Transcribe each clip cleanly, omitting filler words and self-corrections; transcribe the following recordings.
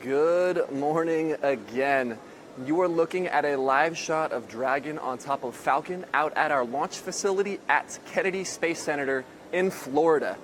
Good morning again. You are looking at a live shot of Dragon on top of Falcon out at our launch facility at Kennedy Space Center in Florida.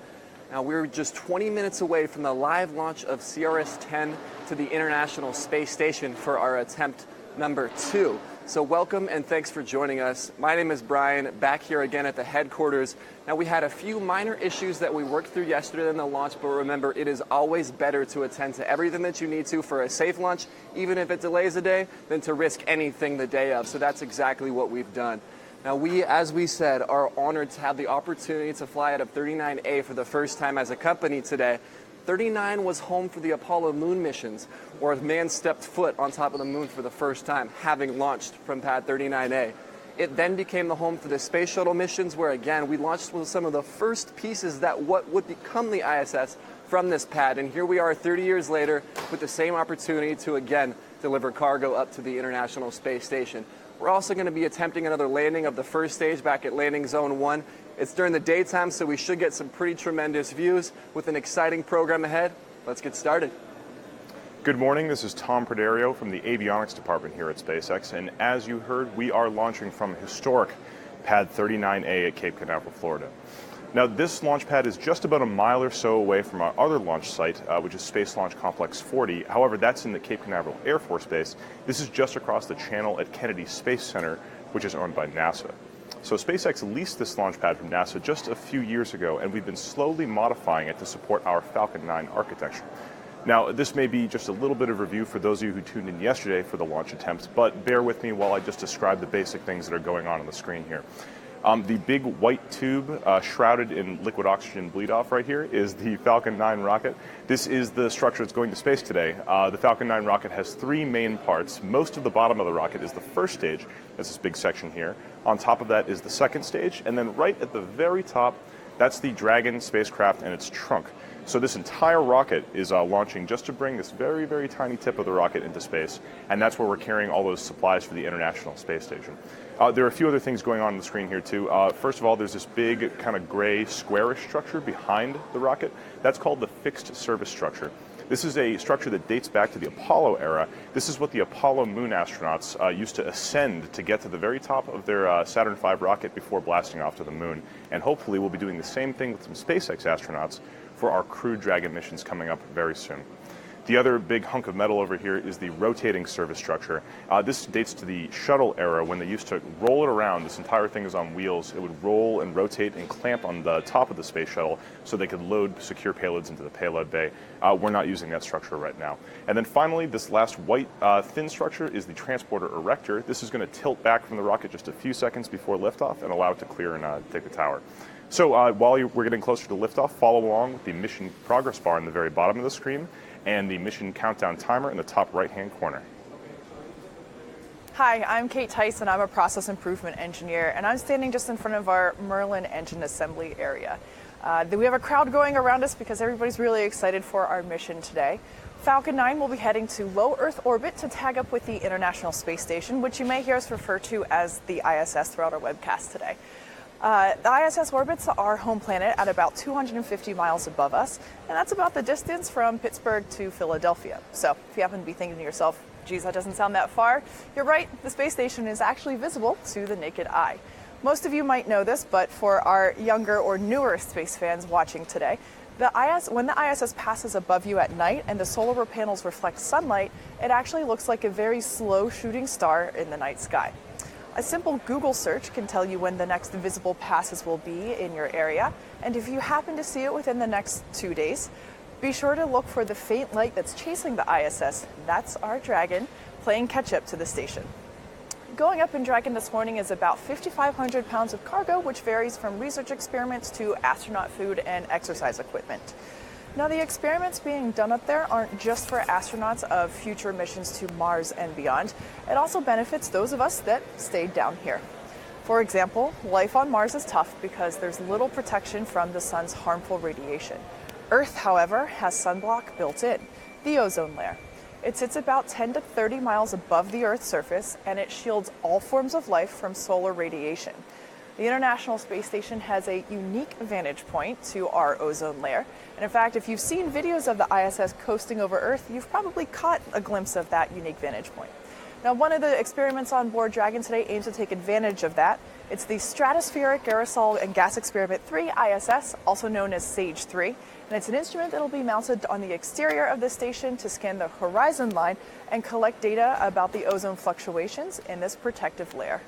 Now we're just 20 minutes away from the live launch of CRS-10 to the International Space Station for our attempt number 2. So welcome and thanks for joining us. My name is Brian, back here again at the headquarters. Now we had a few minor issues that we worked through yesterday in the launch, but remember, it is always better to attend to everything that you need to for a safe launch, even if it delays a day, than to risk anything the day of. So that's exactly what we've done. Now we, as we said, are honored to have the opportunity to fly out of 39A for the first time as a company today. 39 was home for the Apollo moon missions, where man stepped foot on top of the moon for the first time, having launched from pad 39A. It then became the home for the space shuttle missions, where again, we launched with some of the first pieces that what would become the ISS from this pad. And here we are 30 years later with the same opportunity to again deliver cargo up to the International Space Station. We're also going to be attempting another landing of the first stage back at landing zone 1. It's during the daytime, so we should get some pretty tremendous views with an exciting program ahead. Let's get started. Good morning, this is Tom Prodario from the Avionics Department here at SpaceX, and as you heard, we are launching from historic Pad 39A at Cape Canaveral, Florida. Now, this launch pad is just about a mile or so away from our other launch site, which is Space Launch Complex 40. However, that's in the Cape Canaveral Air Force Base. This is just across the channel at Kennedy Space Center, which is owned by NASA. So SpaceX leased this launch pad from NASA just a few years ago, and we've been slowly modifying it to support our Falcon 9 architecture. Now, this may be just a little bit of review for those of you who tuned in yesterday for the launch attempt, but bear with me while I just describe the basic things that are going on the screen here. The big white tube shrouded in liquid oxygen bleed-off right here is the Falcon 9 rocket. This is the structure that's going to space today. The Falcon 9 rocket has 3 main parts. Most of the bottom of the rocket is the first stage. That's this big section here. On top of that is the second stage, and then right at the very top, that's the Dragon spacecraft and its trunk. So this entire rocket is launching just to bring this very, very tiny tip of the rocket into space, and that's where we're carrying all those supplies for the International Space Station. There are a few other things going on the screen here too. First of all, there's this big kind of gray squarish structure behind the rocket. That's called the fixed service structure. This is a structure that dates back to the Apollo era. This is what the Apollo moon astronauts used to ascend to get to the very top of their Saturn V rocket before blasting off to the moon. And hopefully we'll be doing the same thing with some SpaceX astronauts for our Crew Dragon missions coming up very soon. The other big hunk of metal over here is the rotating service structure. This dates to the shuttle era when they used to roll it around. This entire thing is on wheels. It would roll and rotate and clamp on the top of the space shuttle so they could load secure payloads into the payload bay. We're not using that structure right now. And then finally, this last white thin structure is the transporter erector. This is going to tilt back from the rocket just a few seconds before liftoff and allow it to clear and take the tower. So while we're getting closer to liftoff, follow along with the mission progress bar in the very bottom of the screen and the mission countdown timer in the top right-hand corner. Hi, I'm Kate Tyson. I'm a process improvement engineer, and I'm standing just in front of our Merlin engine assembly area. We have a crowd going around us because everybody's really excited for our mission today. Falcon 9 will be heading to low Earth orbit to tag up with the International Space Station, which you may hear us refer to as the ISS throughout our webcast today. The ISS orbits our home planet at about 250 miles above us, and that's about the distance from Pittsburgh to Philadelphia. So if you happen to be thinking to yourself, geez, that doesn't sound that far, you're right, the space station is actually visible to the naked eye. Most of you might know this, but for our younger or newer space fans watching today, when the ISS passes above you at night and the solar panels reflect sunlight, it actually looks like a very slow shooting star in the night sky. A simple Google search can tell you when the next visible passes will be in your area, and if you happen to see it within the next 2 days, be sure to look for the faint light that's chasing the ISS. That's our Dragon playing catch-up to the station. Going up in Dragon this morning is about 5,500 pounds of cargo, which varies from research experiments to astronaut food and exercise equipment. Now, the experiments being done up there aren't just for astronauts of future missions to Mars and beyond. It also benefits those of us that stayed down here. For example, life on Mars is tough because there's little protection from the sun's harmful radiation. Earth, however, has sunblock built in, the ozone layer. It sits about 10 to 30 miles above the Earth's surface, and it shields all forms of life from solar radiation. The International Space Station has a unique vantage point to our ozone layer. And in fact, if you've seen videos of the ISS coasting over Earth, you've probably caught a glimpse of that unique vantage point. Now, one of the experiments on board Dragon today aims to take advantage of that. It's the Stratospheric Aerosol and Gas Experiment 3 ISS, also known as SAGE-3. And it's an instrument that will be mounted on the exterior of the station to scan the horizon line and collect data about the ozone fluctuations in this protective layer.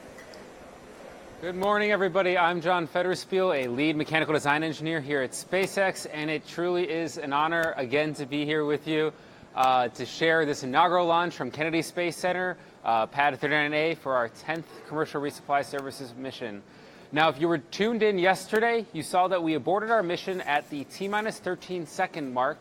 Good morning, everybody. I'm John Federspiel, a lead mechanical design engineer here at SpaceX, and it truly is an honor again to be here with you to share this inaugural launch from Kennedy Space Center, Pad 39A, for our 10th Commercial Resupply Services mission. Now, if you were tuned in yesterday, you saw that we aborted our mission at the T-minus 13 second mark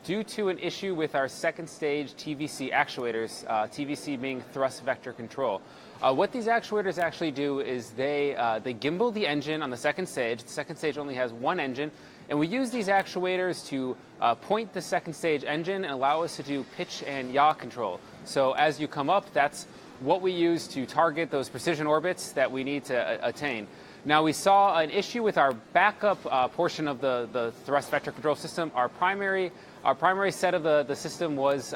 due to an issue with our second stage TVC actuators, TVC being thrust vector control. What these actuators actually do is they gimbal the engine on the second stage. The second stage only has one engine, and we use these actuators to point the second stage engine and allow us to do pitch and yaw control. So as you come up, that's what we use to target those precision orbits that we need to attain. Now, we saw an issue with our backup portion of the thrust vector control system. Our primary set of the system was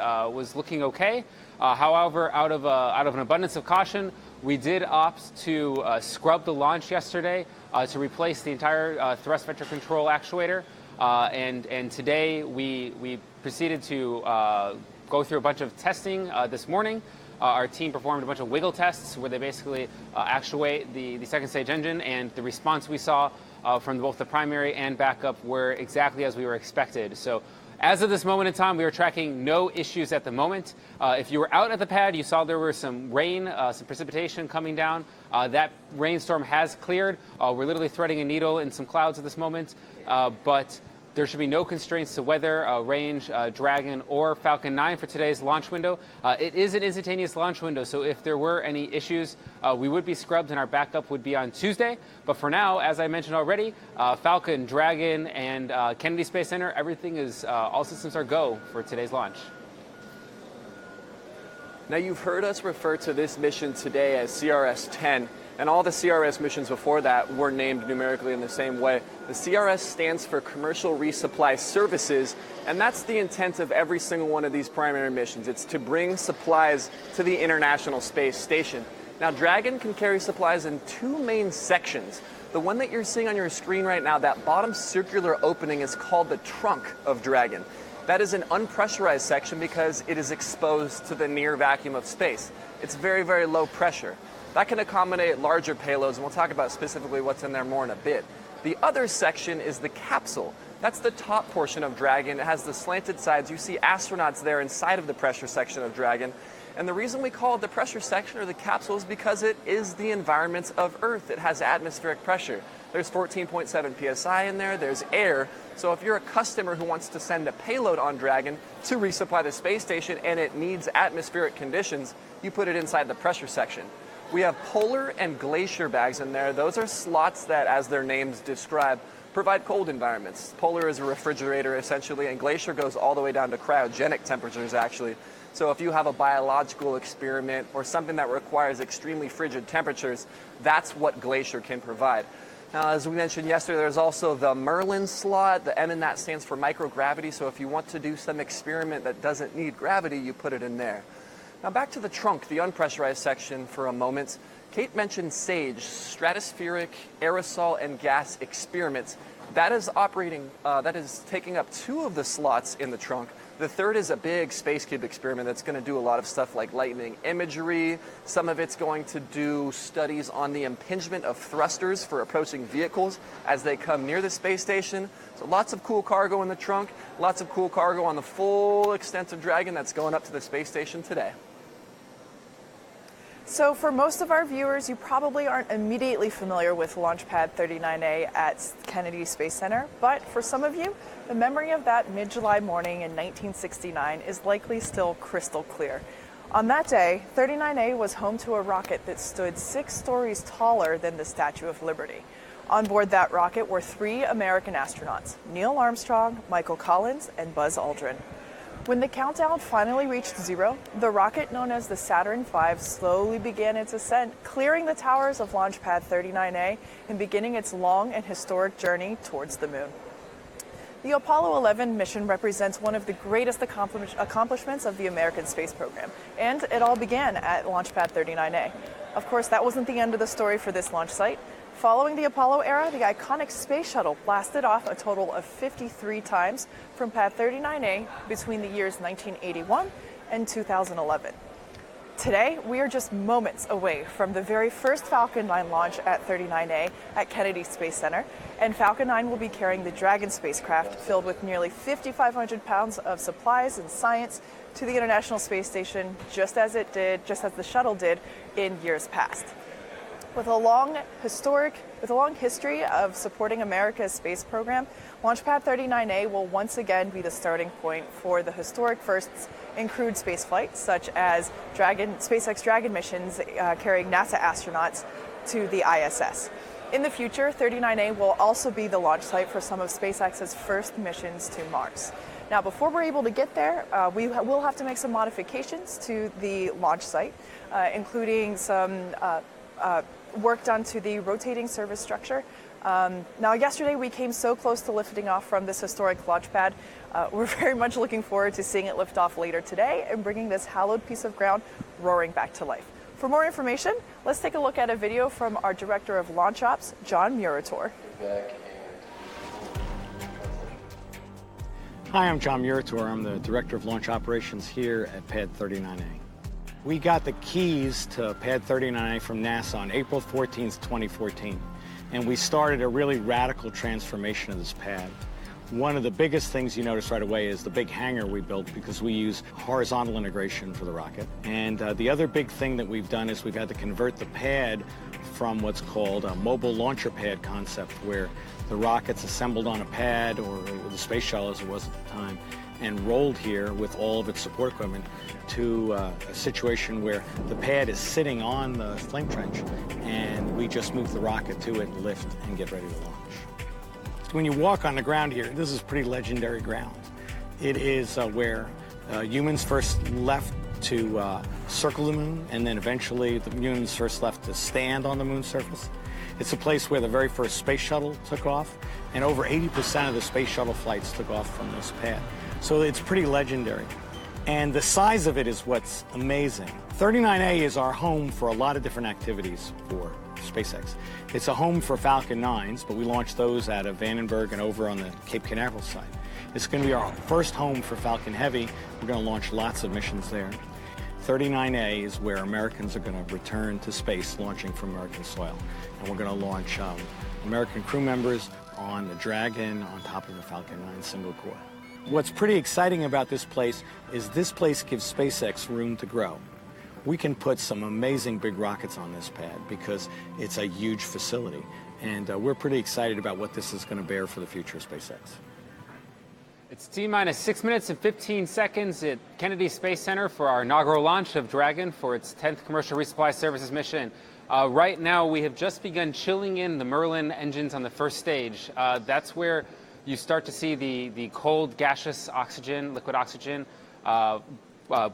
looking okay. However, out of an abundance of caution, we did opt to scrub the launch yesterday to replace the entire thrust vector control actuator. And today we proceeded to go through a bunch of testing this morning. Our team performed a bunch of wiggle tests where they basically actuate the second stage engine, and the response we saw from both the primary and backup were exactly as we were expected. So as of this moment in time, we are tracking no issues at the moment. If you were out at the pad, you saw there were some rain, some precipitation coming down. That rainstorm has cleared. We're literally threading a needle in some clouds at this moment, but there should be no constraints to weather, range, Dragon, or Falcon 9 for today's launch window. It is an instantaneous launch window, so if there were any issues, we would be scrubbed and our backup would be on Tuesday. But for now, as I mentioned already, Falcon, Dragon, and Kennedy Space Center, everything is, all systems are go for today's launch. Now, you've heard us refer to this mission today as CRS-10. And all the CRS missions before that were named numerically in the same way. The CRS stands for Commercial Resupply Services, and that's the intent of every single one of these primary missions. It's to bring supplies to the International Space Station. Now, Dragon can carry supplies in two main sections. The one that you're seeing on your screen right now, that bottom circular opening, is called the trunk of Dragon. That is an unpressurized section because it is exposed to the near vacuum of space. It's very, very low pressure. That can accommodate larger payloads, and we'll talk about specifically what's in there more in a bit. The other section is the capsule. That's the top portion of Dragon. It has the slanted sides. You see astronauts there inside of the pressure section of Dragon. And the reason we call it the pressure section or the capsule is because it is the environment of Earth. It has atmospheric pressure. There's 14.7 psi in there. There's air. So if you're a customer who wants to send a payload on Dragon to resupply the space station and it needs atmospheric conditions, you put it inside the pressure section. We have polar and glacier bags in there. Those are slots that, as their names describe, provide cold environments. Polar is a refrigerator, essentially, and glacier goes all the way down to cryogenic temperatures, actually. So if you have a biological experiment or something that requires extremely frigid temperatures, that's what glacier can provide. Now, as we mentioned yesterday, there's also the Merlin slot. The M in that stands for microgravity. So if you want to do some experiment that doesn't need gravity, you put it in there. Now back to the trunk, the unpressurized section for a moment. Kate mentioned SAGE, Stratospheric Aerosol and Gas Experiments. That is taking up two of the slots in the trunk. The third is a big space cube experiment that's going to do a lot of stuff like lightning imagery. Some of it's going to do studies on the impingement of thrusters for approaching vehicles as they come near the space station. So lots of cool cargo in the trunk, lots of cool cargo on the full extent of Dragon that's going up to the space station today. So for most of our viewers, you probably aren't immediately familiar with Launch Pad 39A at Kennedy Space Center, but for some of you, the memory of that mid-July morning in 1969 is likely still crystal clear. On that day, 39A was home to a rocket that stood 6 stories taller than the Statue of Liberty. On board that rocket were 3 American astronauts, Neil Armstrong, Michael Collins, and Buzz Aldrin. When the countdown finally reached 0, the rocket known as the Saturn V slowly began its ascent, clearing the towers of Launch Pad 39A and beginning its long and historic journey towards the moon. The Apollo 11 mission represents one of the greatest accomplishments of the American space program, and it all began at Launch Pad 39A. Of course, that wasn't the end of the story for this launch site. Following the Apollo era, the iconic space shuttle blasted off a total of 53 times from Pad 39A between the years 1981 and 2011. Today, we are just moments away from the very first Falcon 9 launch at 39A at Kennedy Space Center, and Falcon 9 will be carrying the Dragon spacecraft filled with nearly 5,500 pounds of supplies and science to the International Space Station, just as the shuttle did in years past. With a long history of supporting America's space program, Launchpad 39A will once again be the starting point for the historic firsts in crewed space flights, such as SpaceX Dragon missions carrying NASA astronauts to the ISS. In the future, 39A will also be the launch site for some of SpaceX's first missions to Mars. Now, before we're able to get there, we will have to make some modifications to the launch site, including some work done to the rotating service structure. Now, yesterday we came so close to lifting off from this historic launch pad. We're very much looking forward to seeing it lift off later today and bringing this hallowed piece of ground roaring back to life. For more information, let's take a look at a video from our Director of Launch Ops, John Murator. Hi, I'm John Murator. I'm the Director of Launch Operations here at Pad 39A. We got the keys to Pad 39A from NASA on April 14th, 2014, and we started a really radical transformation of this pad. One of the biggest things you notice right away is the big hangar we built, because we use horizontal integration for the rocket. And the other big thing that we've done is we've had to convert the pad from what's called a mobile launcher pad concept, where the rocket's assembled on a pad, or the space shuttle as it was at the time, and rolled here with all of its support equipment, to a situation where the pad is sitting on the flame trench, and we just move the rocket to it, lift, and get ready to launch. When you walk on the ground here, this is pretty legendary ground. It is where humans first left to circle the moon, and then eventually the humans first left to stand on the moon's surface. It's a place where the very first space shuttle took off, and over 80% of the space shuttle flights took off from this pad. So it's pretty legendary. And the size of it is what's amazing. 39A is our home for a lot of different activities for SpaceX. It's a home for Falcon 9s, but we launch those out of Vandenberg and over on the Cape Canaveral side. It's going to be our first home for Falcon Heavy. We're going to launch lots of missions there. 39A is where Americans are going to return to space, launching from American soil. And we're going to launch American crew members on the Dragon on top of the Falcon 9 single core. What's pretty exciting about this place is this place gives SpaceX room to grow. We can put some amazing big rockets on this pad because it's a huge facility. And we're pretty excited about what this is going to bear for the future of SpaceX. It's T-minus 6 minutes and 15 seconds at Kennedy Space Center for our inaugural launch of Dragon for its 10th Commercial Resupply Services mission. Right now, we have just begun chilling in the Merlin engines on the first stage. That's where you start to see the cold gaseous oxygen, liquid oxygen,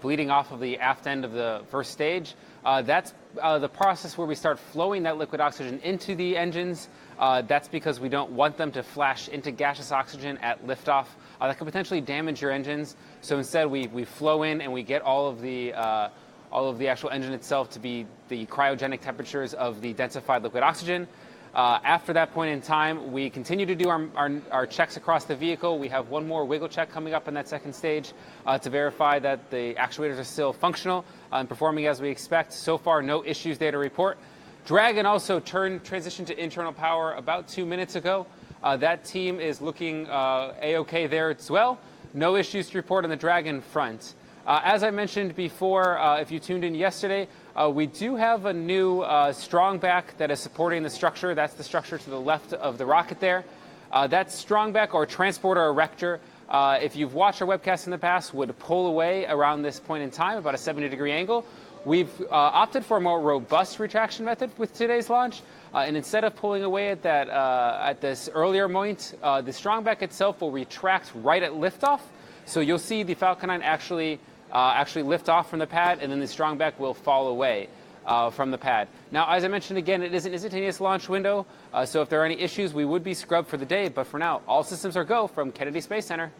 bleeding off of the aft end of the first stage. That's the process where we start flowing that liquid oxygen into the engines. That's because we don't want them to flash into gaseous oxygen at liftoff. That could potentially damage your engines. So instead, we flow in and we get all of the actual engine itself to be the cryogenic temperatures of the densified liquid oxygen. After that point in time, we continue to do our checks across the vehicle. We have one more wiggle check coming up in that second stage to verify that the actuators are still functional and performing as we expect. So far, no issues there to report. Dragon also transitioned to internal power about 2 minutes ago. That team is looking A-OK there as well. No issues to report on the Dragon front. As I mentioned before, if you tuned in yesterday, we do have a new strong back that is supporting the structure. That's the structure to the left of the rocket there. That strong back, or transporter erector, if you've watched our webcast in the past, would pull away around this point in time, about a 70-degree angle. We've opted for a more robust retraction method with today's launch. And instead of pulling away at this earlier point, the strong back itself will retract right at liftoff. So you'll see the Falcon 9 actually lift off from the pad, and then the Strongback will fall away from the pad. Now, as I mentioned again, it is an instantaneous launch window, so if there are any issues, we would be scrubbed for the day, but for now, all systems are go from Kennedy Space Center.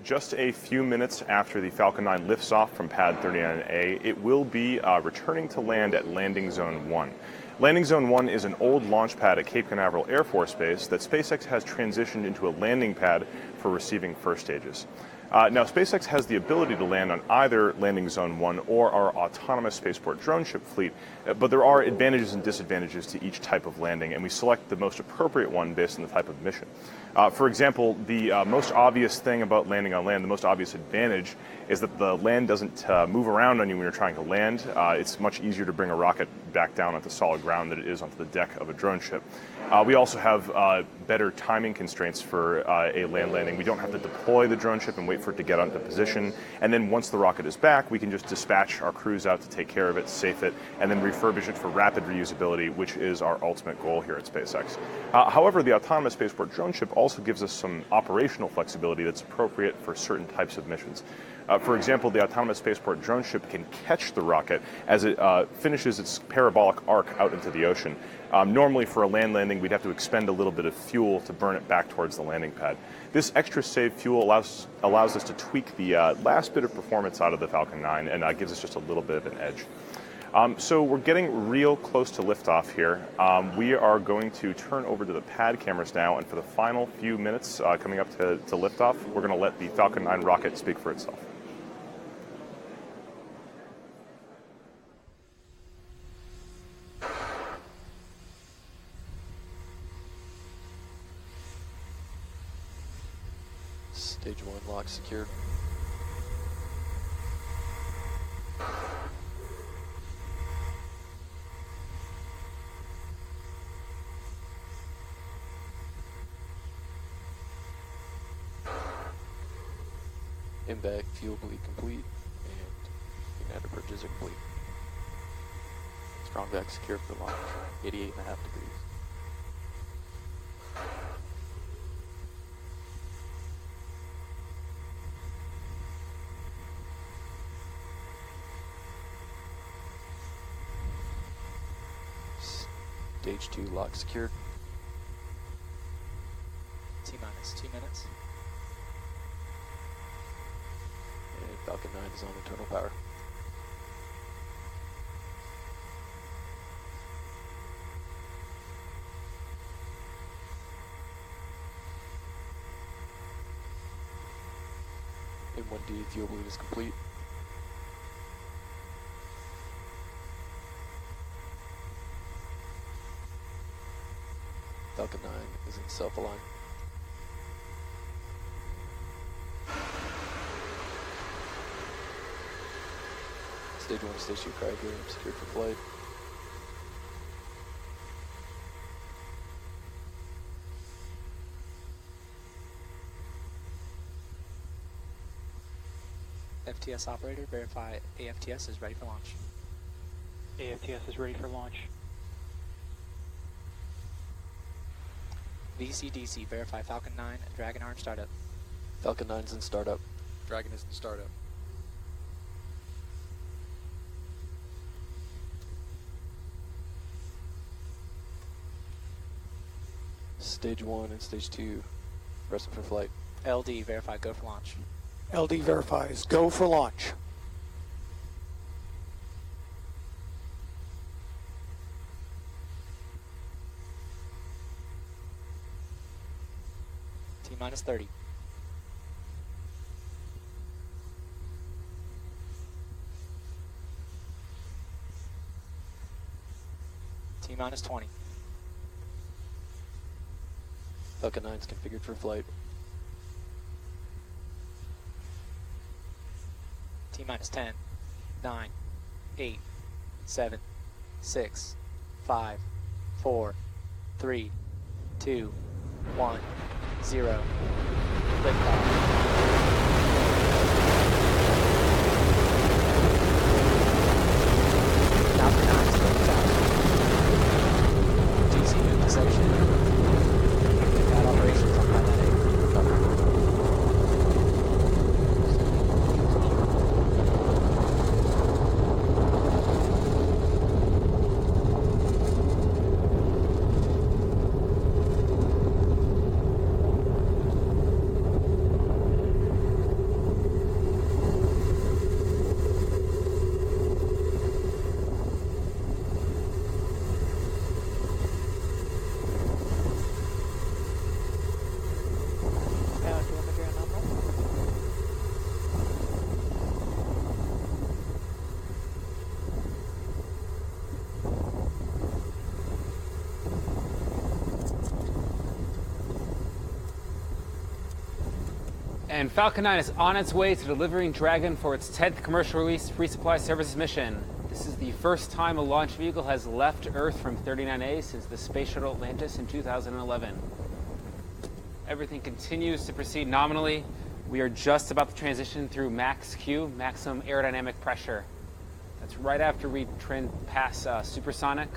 Just a few minutes after the Falcon 9 lifts off from Pad 39A, it will be returning to land at Landing Zone 1. Landing Zone 1 is an old launch pad at Cape Canaveral Air Force Base that SpaceX has transitioned into a landing pad for receiving first stages. Now, SpaceX has the ability to land on either Landing Zone 1 or our autonomous spaceport drone ship fleet, but there are advantages and disadvantages to each type of landing, and we select the most appropriate one based on the type of mission. For example, the most obvious thing about landing on land, the most obvious advantage, is that the land doesn't move around on you when you're trying to land. It's much easier to bring a rocket back down onto solid ground than it is onto the deck of a drone ship. We also have better timing constraints for a land landing. We don't have to deploy the drone ship and wait for it to get onto position. And then once the rocket is back, we can just dispatch our crews out to take care of it, safe it, and then refurbish it for rapid reusability, which is our ultimate goal here at SpaceX. However, the autonomous spaceport drone ship also gives us some operational flexibility that's appropriate for certain types of missions. For example, the autonomous spaceport drone ship can catch the rocket as it finishes its parabolic arc out into the ocean. Normally, for a land landing, we'd have to expend a little bit of fuel to burn it back towards the landing pad. This extra saved fuel allows us to tweak the last bit of performance out of the Falcon 9 and gives us just a little bit of an edge. So we're getting real close to liftoff here. We are going to turn over to the pad cameras now, and for the final few minutes coming up to liftoff, we're going to let the Falcon 9 rocket speak for itself. Stage 1 lock secured. In-bag fuel bleed complete, and ignitor bridges are complete. Strong back secure for launch, 88.5 degrees. Stage 2 lock secured. T-minus 2 minutes. And Falcon 9 is on internal power. M1D fuel bleed is complete. Falcon 9 is in self-align. Stage 1 and Stage 2 cryogenium secured for flight. FTS operator, verify AFTS is ready for launch. AFTS is ready for launch. VCDC, verify Falcon 9, Dragon are in startup. Falcon 9's in startup. Dragon is in startup. Stage 1 and Stage 2 resting for flight. LD, verify go for launch. LD verifies go for launch. T-minus 30. T-minus 20. Falcon 9's configured for flight. T-minus 10, 9, 8, 7, 6, 5, 4, 3, 2, 1, 0. Liftoff. Falcon 9 is lifted out. DC move to section. Got operations on Pilot 8. And Falcon 9 is on its way to delivering Dragon for its 10th commercial release resupply services mission. This is the first time a launch vehicle has left Earth from 39A since the Space Shuttle Atlantis in 2011. Everything continues to proceed nominally. We are just about to transition through Max Q, maximum aerodynamic pressure. That's right after we pass supersonic.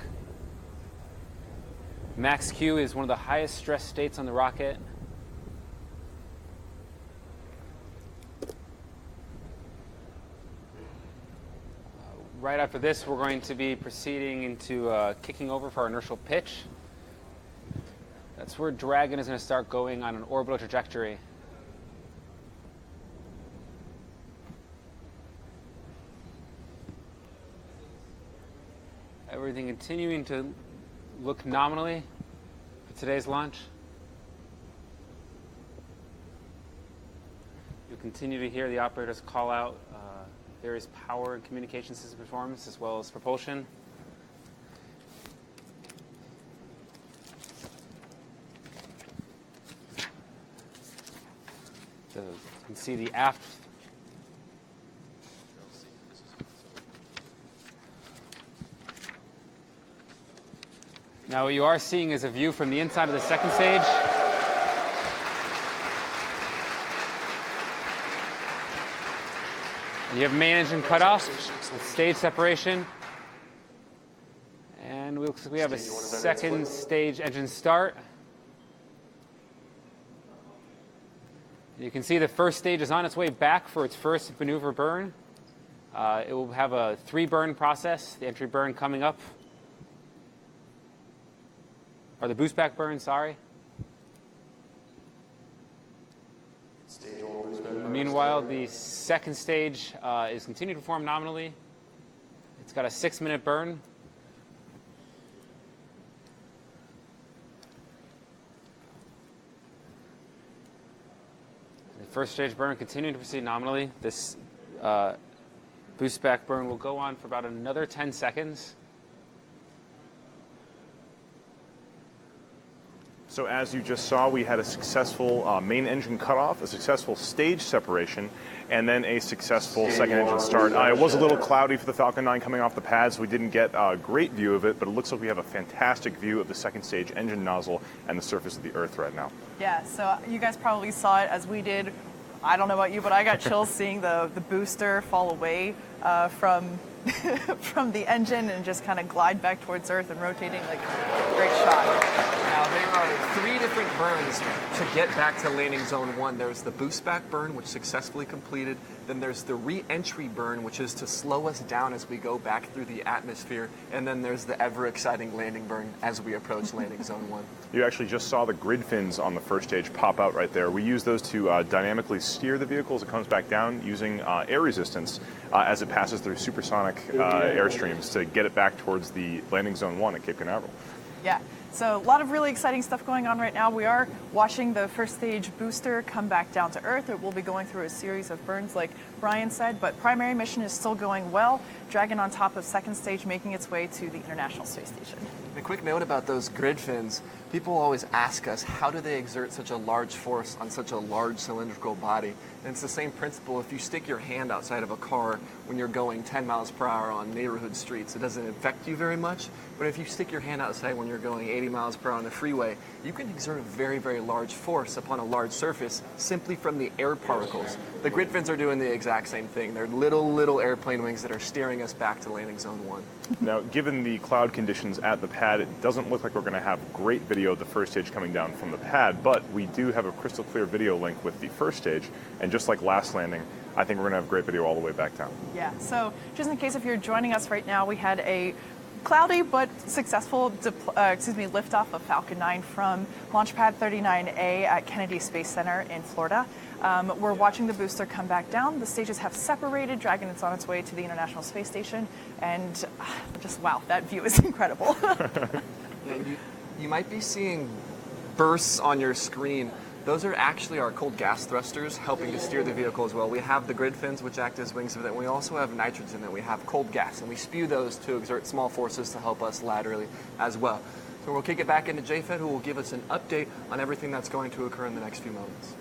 Max Q is one of the highest stress states on the rocket. Right after this, we're going to be proceeding into kicking over for our inertial pitch. That's where Dragon is going to start going on an orbital trajectory. Everything continuing to look nominally for today's launch. You'll continue to hear the operators call out various power and communication system performance as well as propulsion. So you can see the aft. Now what you are seeing is a view from the inside of the second stage. You have main engine cutoff with stage separation. And we have a second stage engine start. You can see the first stage is on its way back for its first maneuver burn. It will have a 3-burn process, the entry burn coming up. Or the boost back burn, sorry. Meanwhile, the second stage is continuing to perform nominally. It's got a 6-minute burn. The first stage burn continuing to proceed nominally. This boost back burn will go on for about another 10 seconds. So as you just saw, we had a successful main engine cutoff, a successful stage separation, and then a successful second engine start. It was a little cloudy for the Falcon 9 coming off the pad, so we didn't get a great view of it, but it looks like we have a fantastic view of the second stage engine nozzle and the surface of the Earth right now. Yeah, so you guys probably saw it as we did. I don't know about you, but I got chills seeing the booster fall away from from the engine and just kind of glide back towards Earth and rotating. Like, great shot. Now, there are 3 different burns to get back to landing zone 1. There's the boost back burn, which successfully completed. Then there's the re-entry burn, which is to slow us down as we go back through the atmosphere. And then there's the ever-exciting landing burn as we approach landing zone 1. You actually just saw the grid fins on the first stage pop out right there. We use those to dynamically steer the vehicle as it comes back down using air resistance as it passes through supersonic airstreams to get it back towards the landing zone 1 at Cape Canaveral. Yeah, so a lot of really exciting stuff going on right now. We are watching the first stage booster come back down to Earth. It will be going through a series of burns like Brian said, but primary mission is still going well. Dragon on top of second stage making its way to the International Space Station. A quick note about those grid fins. People always ask us, how do they exert such a large force on such a large cylindrical body? And it's the same principle. If you stick your hand outside of a car when you're going 10 miles per hour on neighborhood streets, it doesn't affect you very much. But if you stick your hand outside when you're going 80 miles per hour on the freeway, you can exert a very, very large force upon a large surface simply from the air particles. The grid fins are doing the exact same thing. They're little airplane wings that are steering us back to landing zone 1. Now, given the cloud conditions at the pad, it doesn't look like we're going to have great video of the first stage coming down from the pad, but we do have a crystal clear video link with the first stage, and just like last landing, I think we're going to have great video all the way back down. Yeah, so just in case if you're joining us right now, we had a cloudy but successful liftoff of Falcon 9 from Launch Pad 39A at Kennedy Space Center in Florida. We're watching the booster come back down. The stages have separated. Dragon is on its way to the International Space Station, and just wow, that view is incredible. Yeah, you might be seeing bursts on your screen. Those are actually our cold gas thrusters helping to steer the vehicle as well. We have the grid fins, which act as wings of it. We also have nitrogen, and we have cold gas, and we spew those to exert small forces to help us laterally as well. So we'll kick it back into JFED, who will give us an update on everything that's going to occur in the next few moments.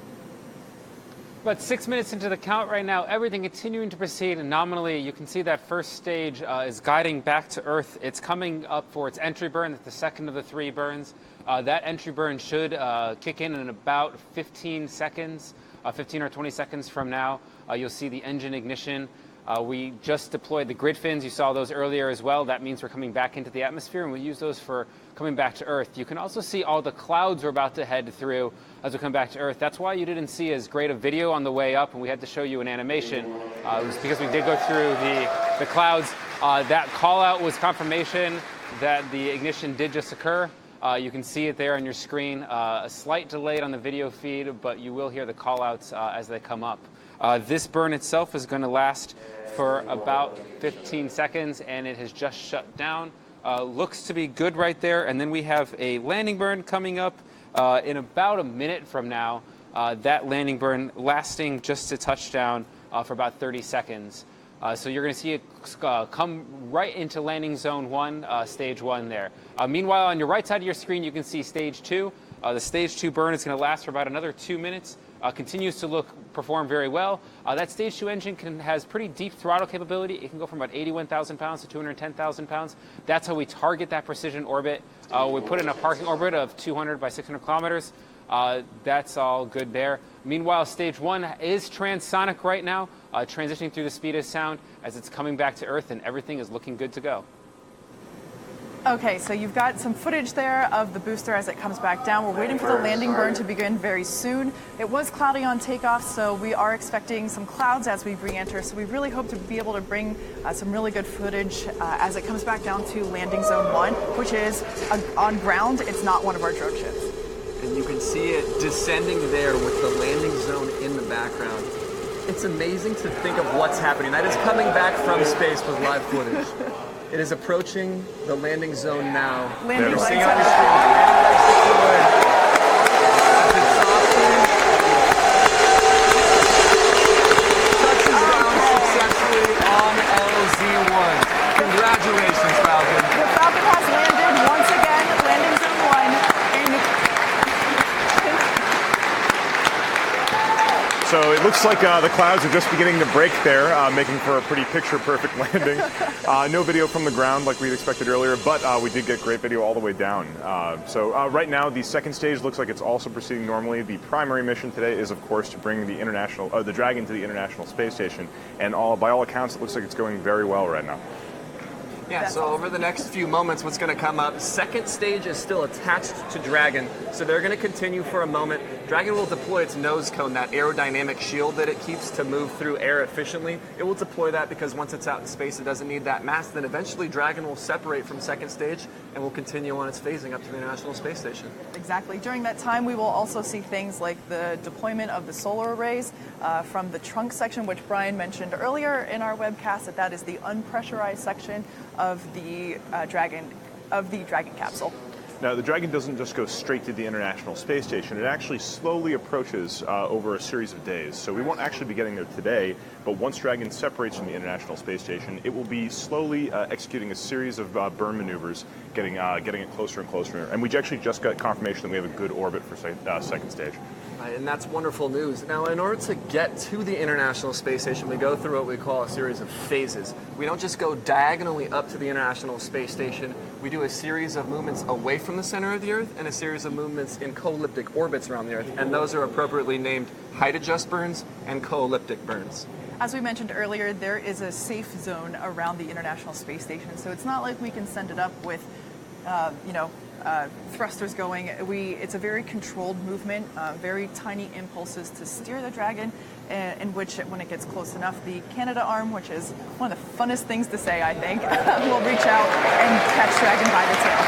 About 6 minutes into the count right now, everything continuing to proceed, and nominally you can see that first stage is guiding back to Earth. It's coming up for its entry burn. That's the second of the 3 burns. That entry burn should kick in about 15 seconds, 15 or 20 seconds from now. You'll see the engine ignition. We just deployed the grid fins. You saw those earlier as well. That means we're coming back into the atmosphere, and we use those for coming back to Earth. You can also see all the clouds we're about to head through as we come back to Earth. That's why you didn't see as great a video on the way up, and we had to show you an animation. It was because we did go through the clouds. That call out was confirmation that the ignition did just occur. You can see it there on your screen. A slight delay on the video feed, but you will hear the call outs as they come up. This burn itself is going to last for about 15 seconds, and it has just shut down. Looks to be good right there. And then we have a landing burn coming up in about a minute from now. That landing burn lasting just to touchdown for about 30 seconds. So you're going to see it come right into landing zone 1, stage 1 there. Meanwhile, on your right side of your screen, you can see stage 2. The stage 2 burn is going to last for about another 2 minutes. Continues to perform very well. That stage 2 engine has pretty deep throttle capability. It can go from about 81,000 pounds to 210,000 pounds. That's how we target that precision orbit. We put in a parking orbit of 200 by 600 kilometers. That's all good there. Meanwhile, stage 1 is transonic right now, transitioning through the speed of sound as it's coming back to Earth, and everything is looking good to go. Okay, so you've got some footage there of the booster as it comes back down. We're waiting for the landing burn to begin very soon. It was cloudy on takeoff, so we are expecting some clouds as we re-enter. So we really hope to be able to bring some really good footage as it comes back down to landing zone 1, which is on ground. It's not one of our drone ships. And you can see it descending there with the landing zone in the background. It's amazing to think of what's happening. That is coming back from space with live footage. It is approaching the landing zone now. Landing You're legs seeing on your up. screen, landing legs deployed. As it softly touches down successfully on LZ-1. Congratulations, Falcon. The Falcon has landed once again, landing zone 1. So it looks like the clouds are just beginning to break there, making for a pretty picture-perfect landing. No video from the ground like we'd expected earlier, but we did get great video all the way down. So right now, the second stage looks like it's also proceeding normally. The primary mission today is, of course, to bring the Dragon to the International Space Station, and by all accounts, it looks like it's going very well right now. Yeah, so over the next few moments, what's going to come up, second stage is still attached to Dragon, so they're going to continue for a moment. Dragon will deploy its nose cone, that aerodynamic shield that it keeps to move through air efficiently. It will deploy that because once it's out in space, it doesn't need that mass. Then eventually Dragon will separate from second stage and will continue on its phasing up to the International Space Station. Exactly. During that time, we will also see things like the deployment of the solar arrays from the trunk section, which Brian mentioned earlier in our webcast, that is the unpressurized section of the Dragon capsule. Now, the Dragon doesn't just go straight to the International Space Station. It actually slowly approaches over a series of days. So we won't actually be getting there today, but once Dragon separates from the International Space Station, it will be slowly executing a series of burn maneuvers, getting it closer and closer. And we actually just got confirmation that we have a good orbit for second stage. And that's wonderful news. Now, in order to get to the International Space Station, we go through what we call a series of phases. We don't just go diagonally up to the International Space Station. We do a series of movements away from the center of the Earth and a series of movements in co-elliptic orbits around the Earth. And those are appropriately named height adjust burns and co-elliptic burns. As we mentioned earlier, there is a safe zone around the International Space Station, so it's not like we can send it up with, thrusters going. It's a very controlled movement, very tiny impulses to steer the Dragon, in which, when it gets close enough, the Canada arm, which is one of the funnest things to say, I think, will reach out and catch Dragon by the tail.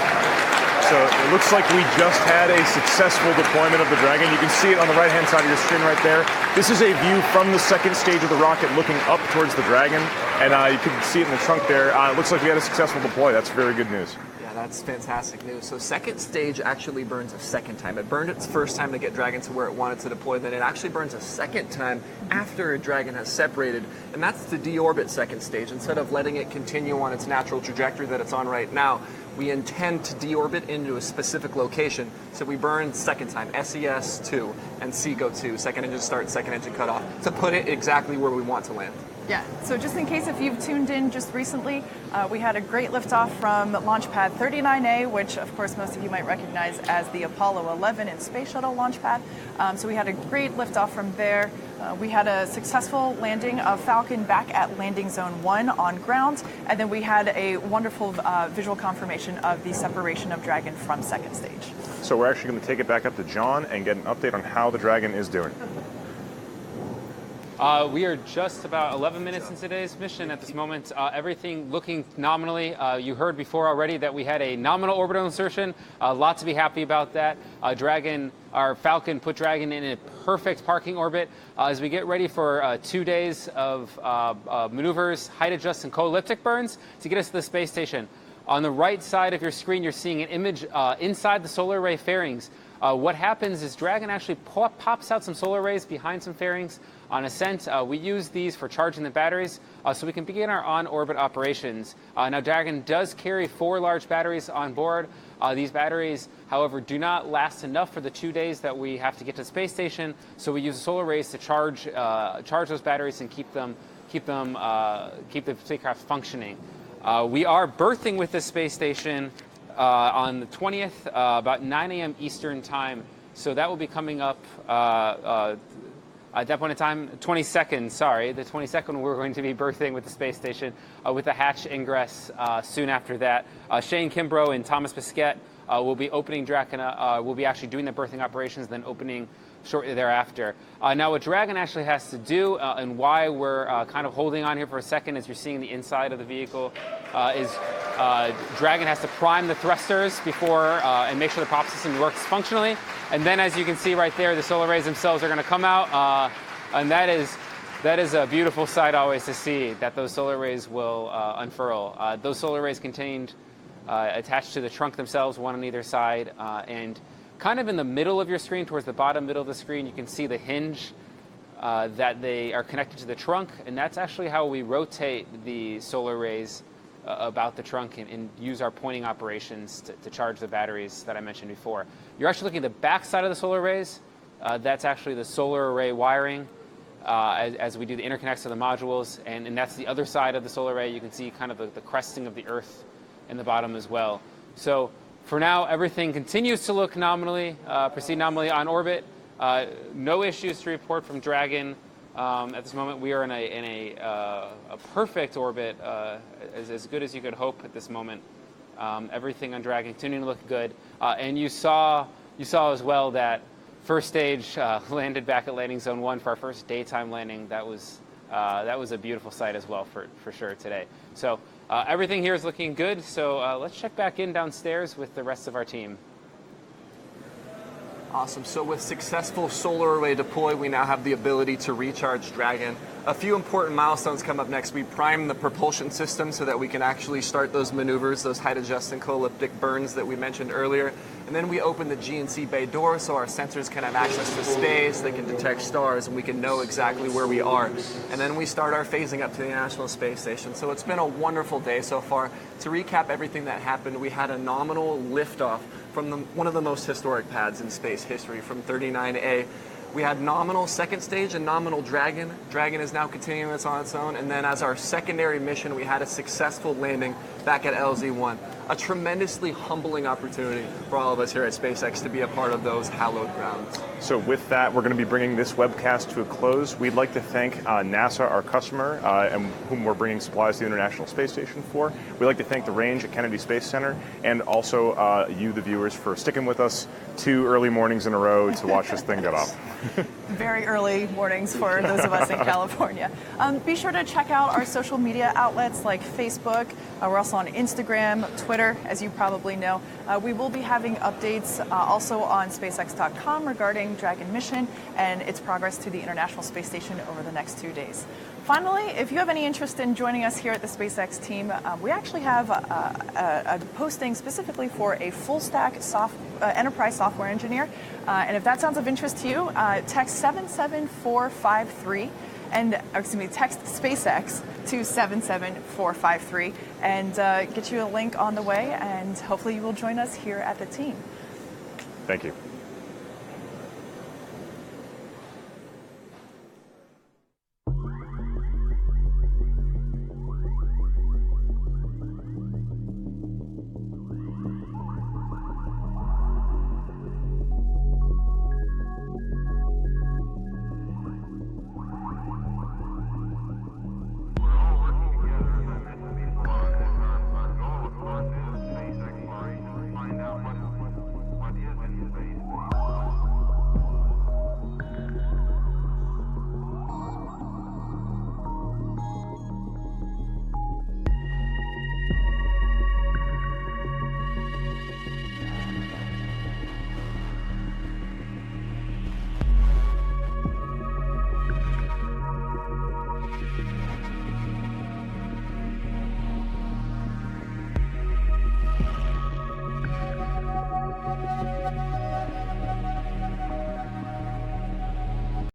So it looks like we just had a successful deployment of the Dragon. You can see it on the right-hand side of your screen right there. This is a view from the second stage of the rocket looking up towards the Dragon, and you can see it in the trunk there. It looks like we had a successful deploy. That's very good news. That's fantastic news. So second stage actually burns a second time. It burned its first time to get Dragon to where it wanted to deploy, then it actually burns a second time after Dragon has separated, and that's the deorbit second stage. Instead of letting it continue on its natural trajectory that it's on right now, we intend to deorbit into a specific location. So we burn second time, SES-2 and SECO-2, second engine start, second engine cutoff, to put it exactly where we want to land. Yeah, so just in case if you've tuned in just recently, we had a great liftoff from launch pad 39A, which of course most of you might recognize as the Apollo 11 and Space Shuttle launch pad. So we had a great liftoff from there. We had a successful landing of Falcon back at landing zone 1 on ground, and then we had a wonderful visual confirmation of the separation of Dragon from second stage. So we're actually going to take it back up to John and get an update on how the Dragon is doing. We are just about 11 minutes into today's mission at this moment. Everything looking nominally. You heard before already that we had a nominal orbital insertion. Lot to be happy about that. Our Falcon put Dragon in a perfect parking orbit. As we get ready for 2 days of maneuvers, height adjust, and co-elliptic burns to get us to the space station. On the right side of your screen, you're seeing an image inside the solar array fairings. What happens is Dragon actually pops out some solar arrays behind some fairings. On ascent, we use these for charging the batteries so we can begin our on-orbit operations. Now, Dragon does carry 4 large batteries on board. These batteries, however, do not last enough for the 2 days that we have to get to the space station, so we use the solar arrays to charge those batteries and keep the spacecraft functioning. We are berthing with the space station on the 20th, about 9 a.m. Eastern time. So that will be coming up at that point in time, the 22nd we're going to be berthing with the space station with the hatch ingress soon after that. Shane Kimbrough and Thomas Bisquette will be opening Dragon, will be actually doing the berthing operations, then opening shortly thereafter. Now what Dragon actually has to do and why we're kind of holding on here for a second as you're seeing the inside of the vehicle is Dragon has to prime the thrusters before and make sure the prop system works functionally. And then as you can see right there, the solar rays themselves are going to come out and that is a beautiful sight always to see, that those solar rays will unfurl. Those solar rays contained attached to the trunk themselves, one on either side, and kind of in the middle of your screen, towards the bottom middle of the screen, you can see the hinge that they are connected to the trunk, and that's actually how we rotate the solar rays about the trunk and use our pointing operations to charge the batteries that I mentioned before. You're actually looking at the back side of the solar rays. That's actually the solar array wiring as we do the interconnects of the modules, and that's the other side of the solar array. You can see kind of the cresting of the Earth in the bottom as well. So for now, everything continues to look proceed nominally on orbit. No issues to report from Dragon. At this moment, we are in a perfect orbit, as good as you could hope at this moment. Everything on Dragon continuing to look good. And you saw as well that first stage landed back at landing zone 1 for our first daytime landing. That was a beautiful sight as well for sure today. So everything here is looking good. So let's check back in downstairs with the rest of our team. Awesome. So with successful solar array deploy, we now have the ability to recharge Dragon. A few important milestones come up next. We prime the propulsion system so that we can actually start those maneuvers, those height adjust and co-elliptic burns that we mentioned earlier. And then we open the G&C bay door so our sensors can have access to space, they can detect stars, and we can know exactly where we are. And then we start our phasing up to the International Space Station. So it's been a wonderful day so far. To recap everything that happened, we had a nominal liftoff from one of the most historic pads in space history, from 39A. We had nominal second stage and nominal Dragon. Dragon is now continuing this on its own. And then as our secondary mission, we had a successful landing back at LZ-1. A tremendously humbling opportunity for all of us here at SpaceX to be a part of those hallowed grounds. So with that, we're going to be bringing this webcast to a close. We'd like to thank NASA, our customer, and whom we're bringing supplies to the International Space Station for. We'd like to thank the Range at Kennedy Space Center, and also you, the viewers, for sticking with us 2 early mornings in a row to watch this thing get off. Very early mornings for those of us in California. Be sure to check out our social media outlets like Facebook. We're also on Instagram, Twitter, as you probably know. We will be having updates also on SpaceX.com regarding Dragon mission and its progress to the International Space Station over the next 2 days. Finally, if you have any interest in joining us here at the SpaceX team, we actually have a posting specifically for a full-stack enterprise software engineer. And if that sounds of interest to you, text 77453 and text SpaceX to 77453 and get you a link on the way, and hopefully you will join us here at the team. Thank you.